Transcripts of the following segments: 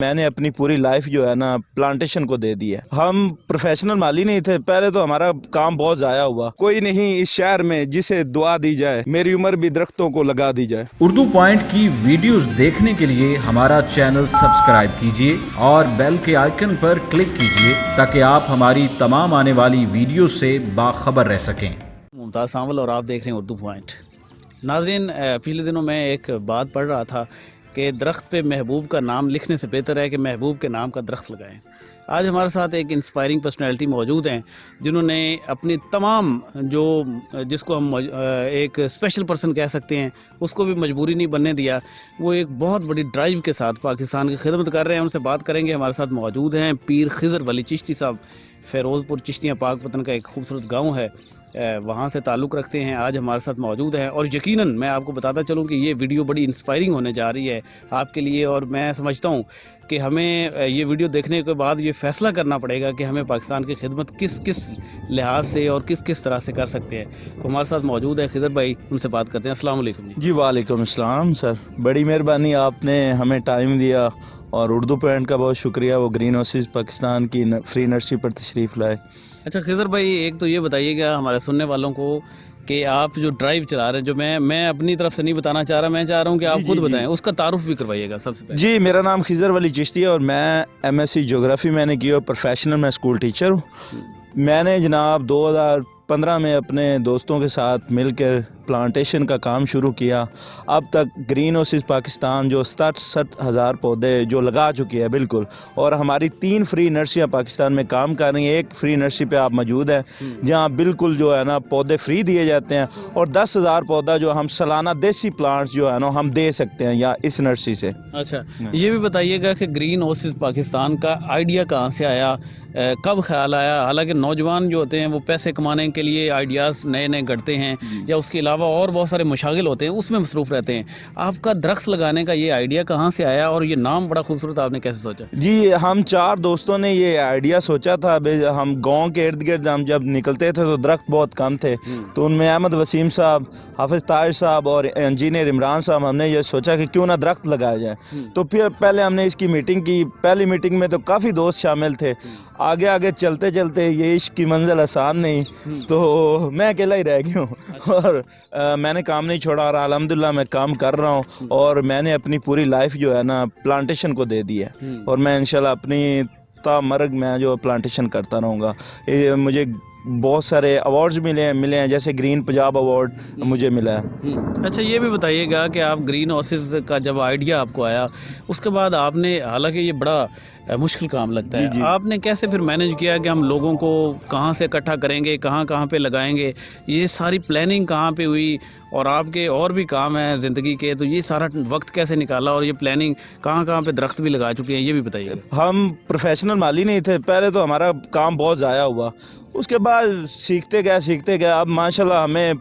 میں نے اپنی پوری لائف جو ہے نا پلانٹیشن کو دے دی ہے۔ ہم پروفیشنل مالی نہیں تھے، پہلے تو ہمارا کام بہت ضائع ہوا۔ کوئی نہیں اس شہر میں جسے دعا دی جائے، میری عمر بھی درختوں کو لگا دی جائے۔ اردو پوائنٹ کی ویڈیوز دیکھنے کے لیے ہمارا چینل سبسکرائب کیجیے اور بیل کے آئیکن پر کلک کیجیے تاکہ آپ ہماری تمام آنے والی ویڈیوز سے باخبر رہ سکیں۔ ممتاز سانول اور آپ دیکھ رہے ہیں اردو پوائنٹ۔ ناظرین، پچھلے دنوں میں ایک بات پڑھ رہا تھا کہ درخت پہ محبوب کا نام لکھنے سے بہتر ہے کہ محبوب کے نام کا درخت لگائیں۔ آج ہمارے ساتھ ایک انسپائرنگ پرسنالٹی موجود ہیں جنہوں نے اپنی تمام جس کو ہم ایک اسپیشل پرسن کہہ سکتے ہیں، اس کو بھی مجبوری نہیں بننے دیا۔ وہ ایک بہت بڑی ڈرائیو کے ساتھ پاکستان کی خدمت کر رہے ہیں۔ ان سے بات کریں گے۔ ہمارے ساتھ موجود ہیں پیر خضر ولی چشتی صاحب، فیروز پور چشتیاں پاک پتن کا ایک خوبصورت گاؤں ہے، وہاں سے تعلق رکھتے ہیں۔ آج ہمارے ساتھ موجود ہیں اور یقیناً میں آپ کو بتاتا چلوں کہ یہ ویڈیو بڑی انسپائرنگ ہونے جا رہی ہے آپ کے لیے، اور میں سمجھتا ہوں کہ ہمیں یہ ویڈیو دیکھنے کے بعد یہ فیصلہ کرنا پڑے گا کہ ہمیں پاکستان کی خدمت کس لحاظ سے اور کس طرح سے کر سکتے ہیں۔ تو ہمارے ساتھ موجود ہے خضر بھائی، ان سے بات کرتے ہیں۔ السلام علیکم جی وعلیکم السلام سر، بڑی مہربانی، آپ نے ہمیں ٹائم دیا، اور اردو پوائنٹ کا بہت شکریہ، وہ گرین اوسس پاکستان کی فری نرسری پر تشریف لائے۔ اچھا خضر بھائی، ایک تو یہ بتائیے گا ہمارے سننے والوں کو کہ آپ جو ڈرائیو چلا رہے ہیں، جو میں اپنی طرف سے نہیں بتانا چاہ رہا، میں چاہ رہا ہوں کہ آپ خود بتائیں، اس کا تعارف بھی کروائیے گا سب سے پہلے۔ جی، میرا نام خضر ولی چشتی ہے اور میں ایم ایس سی جغرافی میں نے کی اور پروفیشنل میں اسکول ٹیچر ہوں۔ میں نے جناب 2015 میں اپنے دوستوں کے ساتھ مل کر پلانٹیشن کا کام شروع کیا۔ اب تک گرین اوسس پاکستان جو 67,000 پودے جو لگا چکی ہے بالکل، اور ہماری 3 فری نرسریاں پاکستان میں کام کر رہی ہیں۔ ایک فری نرسری پہ آپ موجود ہیں جہاں بالکل جو ہے نا پودے فری دیے جاتے ہیں، اور 10,000 پودا جو ہم سالانہ دیسی پلانٹس جو ہے نا ہم دے سکتے ہیں یا اس نرسری سے۔ اچھا، یہ بھی بتائیے گا کہ گرین اوسس پاکستان کا آئیڈیا کہاں سے آیا، کب خیال آیا؟ حالانکہ نوجوان جو ہوتے ہیں وہ پیسے کمانے کے لیے آئیڈیاز نئے گھڑتے ہیں، یا اس کے علاوہ اور بہت سارے مشاغل ہوتے ہیں، اس میں مصروف رہتے ہیں۔ آپ کا درخت لگانے کا یہ آئیڈیا کہاں سے آیا، اور یہ نام بڑا خوبصورت آپ نے کیسے سوچا؟ جی، ہم 4 دوستوں نے یہ آئیڈیا سوچا تھا۔ ہم گاؤں کے ارد گرد ہم جب نکلتے تھے تو درخت بہت کم تھے، تو ان میں احمد وسیم صاحب، حافظ طاہر صاحب اور انجینئر عمران صاحب، ہم نے یہ سوچا کہ کیوں نہ درخت لگایا جائے۔ تو پھر پہلے ہم نے اس کی میٹنگ کی۔ پہلی میٹنگ میں تو کافی دوست شامل تھے۔ آگے چلتے یہ عشق کی منزل آسان نہیں، تو میں اکیلا ہی رہ گیا ہوں، اور میں نے کام نہیں چھوڑا، اور الحمدللہ میں کام کر رہا ہوں، اور میں نے اپنی پوری لائف جو ہے نا پلانٹیشن کو دے دی ہے، اور میں انشاءاللہ اپنی تا مرگ میں جو پلانٹیشن کرتا رہوں گا۔ مجھے بہت سارے ایوارڈز ملے ہیں، جیسے گرین پنجاب ایوارڈ مجھے ملا ہے۔ اچھا، یہ بھی بتائیے گا کہ آپ گرین اوسس کا جب آئیڈیا آپ کو آیا، اس کے بعد آپ نے، حالانکہ یہ بڑا مشکل کام لگتا ہے، آپ نے کیسے پھر مینیج کیا کہ ہم لوگوں کو کہاں سے اکٹھا کریں گے، کہاں پہ لگائیں گے؟ یہ ساری پلاننگ کہاں پہ ہوئی؟ اور آپ کے اور بھی کام ہیں زندگی کے، تو یہ سارا وقت کیسے نکالا، اور یہ پلاننگ کہاں پہ درخت بھی لگا چکے ہیں، یہ بھی بتائیے گا۔ ہم پروفیشنل مالی نہیں تھے، پہلے تو ہمارا کام بہت ضائع ہوا، اس کے بعد سیکھتے گئے۔ اب ماشاءاللہ ہمیں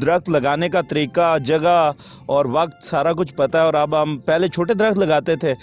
درخت لگانے کا طریقہ، جگہ اور وقت سارا کچھ پتہ ہے، اور اب ہم پہلے چھوٹے درخت لگاتے تھے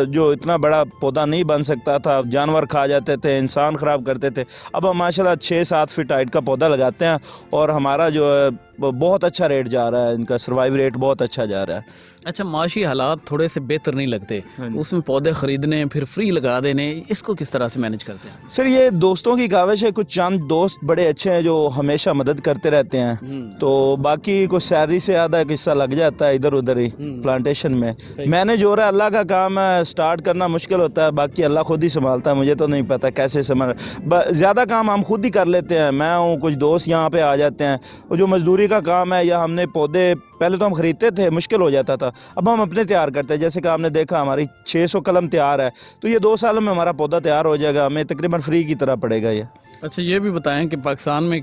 جو اتنا بڑا پودا نہیں بن سکتا تھا، جانور کھا جاتے تھے، انسان خراب کرتے تھے۔ اب ہم ماشاءاللہ 6-7 فٹ ہائٹ کا پودا لگاتے ہیں، اور ہمارا جو ہے بہت اچھا ریٹ جا رہا ہے، ان کا سروائیو ریٹ بہت اچھا جا رہا ہے۔ اچھا، معاشی حالات تھوڑے سے بہتر نہیں لگتے، تو اس میں پودے خریدنے پھر فری لگا دینے، اس کو کس طرح سے مینیج کرتے ہیں؟ سر، یہ دوستوں کی کاوش ہے۔ کچھ چند دوست بڑے اچھے ہیں جو ہمیشہ مدد کرتے رہتے ہیں، تو باقی کچھ سیلری سے آدھا ایک حصہ لگ جاتا ہے ادھر ادھر ہی پلانٹیشن میں۔ مینیج ہو رہا ہے، اللہ کا کام ہے، سٹارٹ کرنا مشکل ہوتا ہے، باقی اللہ خود ہی سنبھالتا ہے، مجھے تو نہیں پتہ کیسے زیادہ کام ہم خود ہی کر لیتے ہیں، میں ہوں، کچھ دوست یہاں پہ آ جاتے ہیں۔ وہ جو مزدوری کا کام ہے، یا ہم نے پودے پہلے تو ہم خریدتے تھے، مشکل ہو جاتا تھا، اب ہم اپنے تیار کرتے ہیں۔ جیسے کہ آپ نے دیکھا ہماری 600 قلم تیار ہے، تو یہ 2 سالوں میں ہمارا پودا تیار ہو جائے گا، ہمیں تقریباً فری کی طرح پڑے گا یہ۔ اچھا، یہ بھی بتائیں کہ پاکستان میں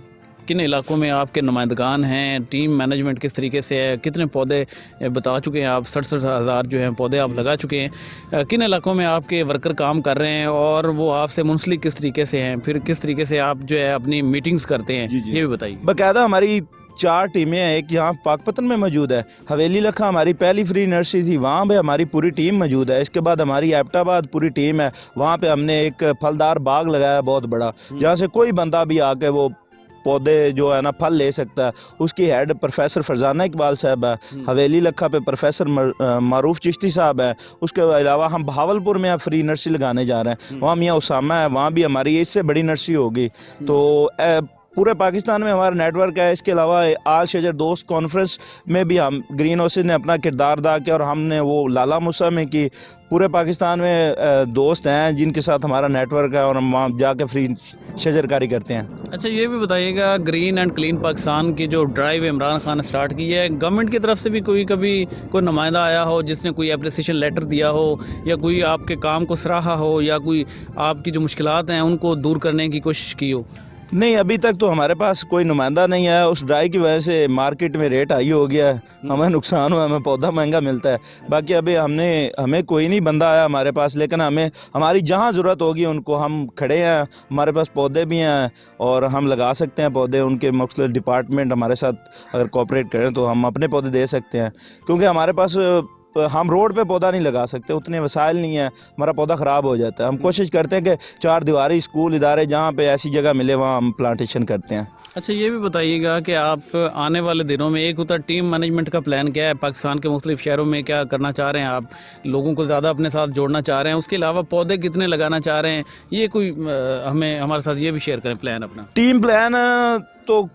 کن علاقوں میں آپ کے نمائندگان ہیں، ٹیم مینجمنٹ کس طریقے سے ہے، کتنے پودے بتا چکے ہیں آپ؟ 67,000 جو ہیں پودے آپ لگا چکے ہیں، کن علاقوں میں آپ کے ورکر کام کر رہے ہیں، اور وہ آپ سے منسلک کس طریقے سے ہیں، پھر کس طریقے سے آپ جو ہے اپنی میٹنگز کرتے ہیں، یہ بھی بتائیے۔ باقاعدہ ہماری 4 ٹیمیں ہیں، ایک یہاں پاک پتن میں موجود ہے، حویلی لکھا ہماری پہلی فری نرسری تھی، وہاں پہ ہماری پوری ٹیم موجود ہے۔ اس کے بعد ہماری ایبٹ آباد پوری ٹیم ہے، وہاں پہ ہم نے ایک پھلدار باغ لگایا بہت بڑا، جہاں سے کوئی بندہ بھی آ کے وہ पौधे जो है ना फल ले सकता है, उसकी हेड प्रोफेसर फरजाना इकबाल साहब है, हवेली लखा पे प्रोफेसर मारूफ चिश्ती साहब है। उसके अलावा हम बहावलपुर में अब फ्री नर्सरी लगाने जा रहे हैं, वहाँ मियाँ उसामा है, वहाँ भी हमारी इससे बड़ी नर्सरी होगी। तो पूरे पाकिस्तान में हमारा नेटवर्क है। इसके अलावा आल शजर दोस्त कॉन्फ्रेंस में भी हम ग्रीन हाउसेज ने अपना किरदार अदा किया और हमने वो लाला मूसा में की। पूरे पाकिस्तान में दोस्त हैं जिनके साथ हमारा नेटवर्क है और हम वहाँ जाके फ्री शजरकारी करते हैं। अच्छा, ये भी बताइएगा, ग्रीन एंड क्लीन पाकिस्तान की जो ड्राइव इमरान खान ने स्टार्ट की है, गवर्नमेंट की तरफ से भी कभी कोई नुमाइंदा आया हो जिसने कोई एप्रिसिएशन लेटर दिया हो, या कोई आपके काम को सराहा हो, या कोई आपकी जो मुश्किलात हैं उनको दूर करने की कोशिश की हो? नहीं, अभी तक तो हमारे पास कोई नुमाइंदा नहीं है। उस ड्राई की वजह से मार्केट में रेट हाई हो गया है, हमें नुकसान हुआ, हमें पौधा महंगा मिलता है। बाकी अभी हमें कोई नहीं बंदा आया हमारे पास, लेकिन हमें हमारी जहाँ ज़रूरत होगी उनको हम खड़े हैं। हमारे पास पौधे भी हैं और हम लगा सकते हैं पौधे। उनके मुख्तलिफ डिपार्टमेंट हमारे साथ अगर कोऑपरेट करें तो हम अपने पौधे दे सकते हैं, क्योंकि हमारे पास हम रोड पे पौधा नहीं लगा सकते, उतने वसाइल नहीं है, हमारा पौधा ख़राब हो जाता है। हम कोशिश करते हैं कि चार दीवारी स्कूल इदारे जहाँ पे ऐसी जगह मिले वहाँ हम प्लांटेशन करते हैं। अच्छा, ये भी बताइएगा कि आप आने वाले दिनों में एक होता टीम मैनेजमेंट का प्लान क्या है, पाकिस्तान के मुख्तलिफ शहरों में क्या करना चाह रहे हैं आप, लोगों को ज़्यादा अपने साथ जोड़ना चाह रहे हैं, उसके अलावा पौधे कितने लगाना चाह रहे हैं, ये कोई हमारे साथ ये भी शेयर करें प्लान अपना। टीम प्लान तो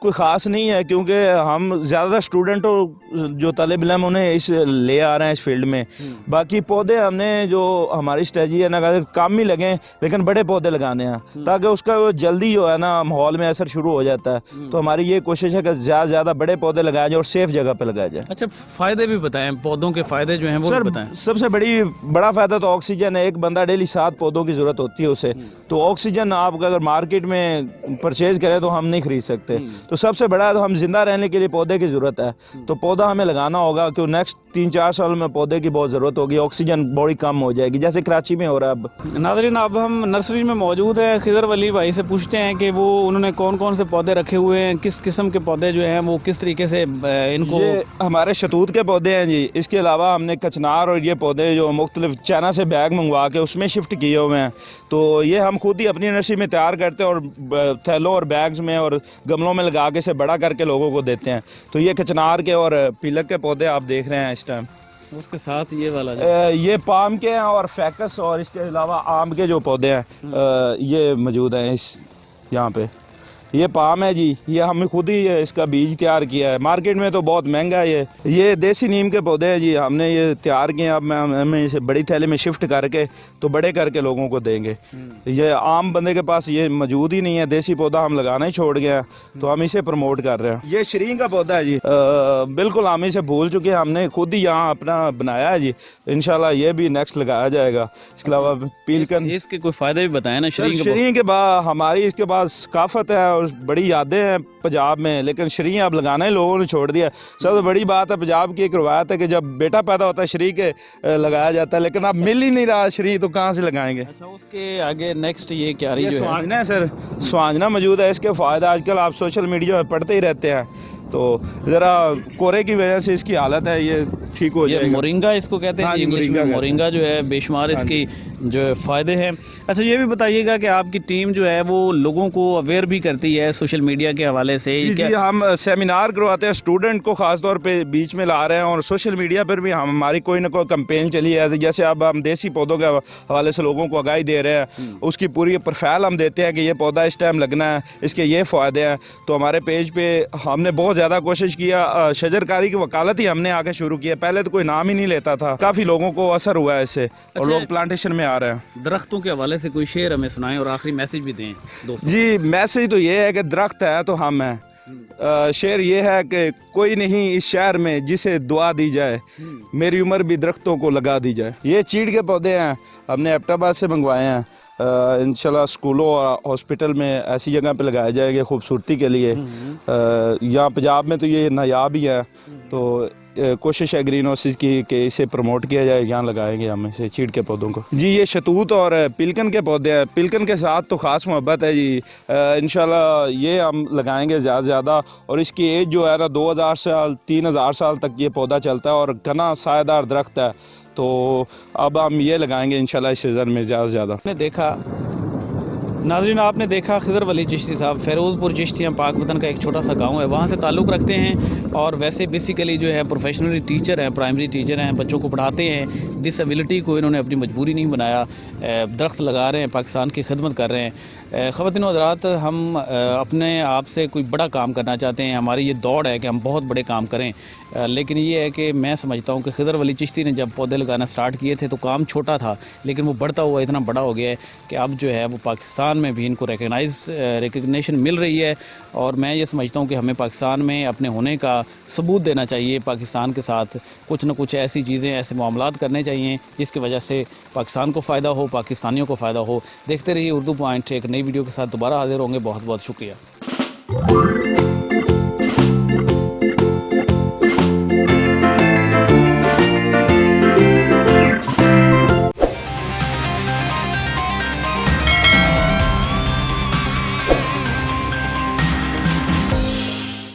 कोई ख़ास नहीं है, क्योंकि हम ज़्यादातर स्टूडेंट और जो तालिब इल्म उन्हें इस ले आ रहे हैं इस फील्ड में। बाकी पौधे हमने जो हमारी स्ट्रेटजी है ना, काम ही लगें लेकिन बड़े पौधे लगाने हैं ताकि उसका वो जल्दी जो है ना माहौल में असर शुरू हो जाता है। तो हमारी ये कोशिश है कि ज़्यादा से ज़्यादा बड़े पौधे लगाए जाए और सेफ जगह पर लगाया जाए। अच्छा, फ़ायदे भी बताएं, पौधों के फ़ायदे जो हैं वो भी बताएं। सबसे बड़ा फ़ायदा तो ऑक्सीजन है। एक बंदा डेली 7 पौधों की ज़रूरत होती है उसे, तो ऑक्सीजन आप अगर मार्केट में परचेज़ करें तो हम नहीं खरीद सकते। तो सबसे बड़ा तो हम जिंदा रहने के लिए पौधे की ज़रूरत है, तो पौधा हमें लगाना होगा, क्योंकि नेक्स्ट 3-4 साल में पौधे की बहुत ज़रूरत होगी, ऑक्सीजन बड़ी कम हो जाएगी जैसे कराची में हो रहा है अब। नाज़रीन, अब हम नर्सरी में मौजूद है, खिज़र वली भाई से पूछते हैं कि वो उन्होंने कौन कौन से पौधे रखे हुए हैं, किस किस्म के पौधे जो हैं वो किस तरीके से इनको। ये हमारे शतूत के पौधे हैं जी। इसके अलावा हमने कचनार और ये पौधे जो मुख्तलिफ चाइना से बैग मंगवा के उसमें शिफ्ट किए हुए हैं, तो ये हम खुद ही अपनी नर्सरी में तैयार करते हैं और थैलों और बैग्स में और गमलों में लगा के बड़ा करके लोगों को देते हैं। तो ये कचनार के और पीलक के पौधे आप देख रहे हैं इस टाइम। उसके साथ ये वाला ये पाम के हैं और फैकस, और इसके अलावा आम के जो पौधे हैं ये मौजूद हैं इस यहाँ पे। ये पाम है जी, ये हमने खुद ही इसका बीज तैयार किया है, मार्केट में तो बहुत महंगा है। ये देसी नीम के पौधे हैं जी, हमने ये तैयार किए। अब हमें इसे बड़ी थैले में शिफ्ट करके तो बड़े करके लोगों को देंगे। ये आम बंदे के पास ये मौजूद ही नहीं है, देसी पौधा हम लगाना ही छोड़ गया, तो हम इसे प्रमोट कर रहे हैं। ये शरीं का पौधा है जी, बिल्कुल हम इसे भूल चुके हैं, हमने खुद ही यहाँ अपना बनाया है जी। इंशाल्लाह ये भी नेक्स्ट लगाया जाएगा। इसके अलावा पीलकन, इसके कोई फ़ायदे भी बताएं ना। शरीं के बाद हमारी इसके बाद सकाफत है और बड़ी यादें हैं पंजाब में, लेकिन शरीं अब लगाना ही लोगों ने छोड़ दिया। सबसे बड़ी बात है, पंजाब की एक रवायत है कि जब बेटा पैदा होता है शरीं के लगाया जाता है, लेकिन अब मिल ही नहीं रहा शरीं, तो कहाँ से लगाएंगे। अच्छा, उसके आगे नेक्स्ट ये क्या रही जो स्वांजना है सर, स्वांजना मौजूद है। इसके फ़ायदा आजकल आप सोशल मीडिया में पढ़ते ही रहते हैं, तो ज़रा कोरे की वजह से इसकी हालत है, ये ठीक हो जाएगा। मोरिंगा इसको कहते हैं इंग्लिश में। मोरिंगा जो है बेशुमार इसकी जो फ़ायदे हैं। अच्छा, ये भी बताइएगा कि आपकी टीम जो है वो लोगों को अवेयर भी करती है सोशल मीडिया के हवाले से? जी, हम सेमिनार करवाते हैं, स्टूडेंट को ख़ास तौर पे बीच में ला रहे हैं, और सोशल मीडिया पर भी हमारी कोई ना कोई कैंपेन चली है। जैसे अब हम देसी पौधों के हवाले से लोगों को आगाही दे रहे हैं, उसकी पूरी प्रोफाइल हम देते हैं कि ये पौधा इस टाइम लगना है, इसके ये फ़ायदे हैं। तो हमारे पेज पे हमने बहुत ज़्यादा कोशिश किया, शजरकारी की वकालत ही हमने आगे शुरू किया। पहले तो कोई नाम ही नहीं लेता था, काफ़ी लोगों को असर हुआ है इससे, और लोग प्लांटेशन में आ रहे हैं। दरख्तों के हवाले से कोई शेर हमें सुनाएं और आखिरी मैसेज भी दें दोस्तों। जी, मैसेज तो ये है कि दरख्त है तो हम हैं। शेर ये है कि कोई नहीं इस शहर में जिसे दुआ दी जाए, मेरी उम्र भी दरख्तों को लगा दी जाए। ये चीड़ के पौधे हैं, हमने एबटाबाद से मंगवाए हैं। इंशाल्लाह स्कूलों और हॉस्पिटल में ऐसी जगह पे लगाए जाएंगे खूबसूरती के लिए। यहाँ पंजाब में तो ये नायाब ही है, तो कोशिश है ग्रीन हाउसेज की कि इसे प्रमोट किया जाए, यहाँ लगाएंगे हम इसे चीड़ के पौधों को। जी, ये शतूत और पिलकन के पौधे हैं, पिलकन के साथ तो ख़ास मोहब्बत है जी। इंशाल्लाह ये हम लगाएंगे ज़्यादा से ज़्यादा, और इसकी एज जो है ना 2000 साल 3000 साल तक ये पौधा चलता है और घना सायेदार दरख्त है। तो अब हम ये लगाएंगे इंशाल्लाह इस सीज़न में ज़्यादा से ज़्यादा। आपने देखा नाज़रीन, आपने देखा खिदर वली चिश्ती साहब फ़ैरोज़पुर चिश्तियाँ पाक वतन का एक छोटा सा गांव है, वहाँ से ताल्लुक़ रखते हैं और वैसे बेसिकली जो है प्रोफेशनली टीचर हैं, प्राइमरी टीचर हैं, बच्चों को पढ़ाते हैं। डिसेबिलिटी को इन्होंने अपनी मजबूरी नहीं बनाया, दरख्त लगा रहे हैं, पाकिस्तान की खिदमत कर रहे हैं। ख़वातीन व हज़रात, हम अपने आप से कोई बड़ा काम करना चाहते हैं, हमारी ये दौड़ है कि हम बहुत बड़े काम करें, लेकिन ये है कि मैं समझता हूँ कि खिदर वली चिश्ती ने जब पौधे लगाना स्टार्ट किए थे तो काम छोटा था, लेकिन वो बढ़ता हुआ इतना बड़ा हो गया है कि अब जो है वो पाकिस्तान में भी इनको रिकग्निशन मिल रही है। और मैं ये समझता हूँ कि हमें पाकिस्तान में अपने होने का सबूत देना चाहिए। पाकिस्तान के साथ कुछ न कुछ ऐसी चीज़ें, ऐसे मामलात करने चाहिए जिसकी वजह से पाकिस्तान को फ़ायदा हो, पाकिस्तानियों को फ़ायदा हो। देखते रहिए उर्दू पॉइंट। एक नई वीडियो के साथ दोबारा हाजिर होंगे। बहुत बहुत शुक्रिया।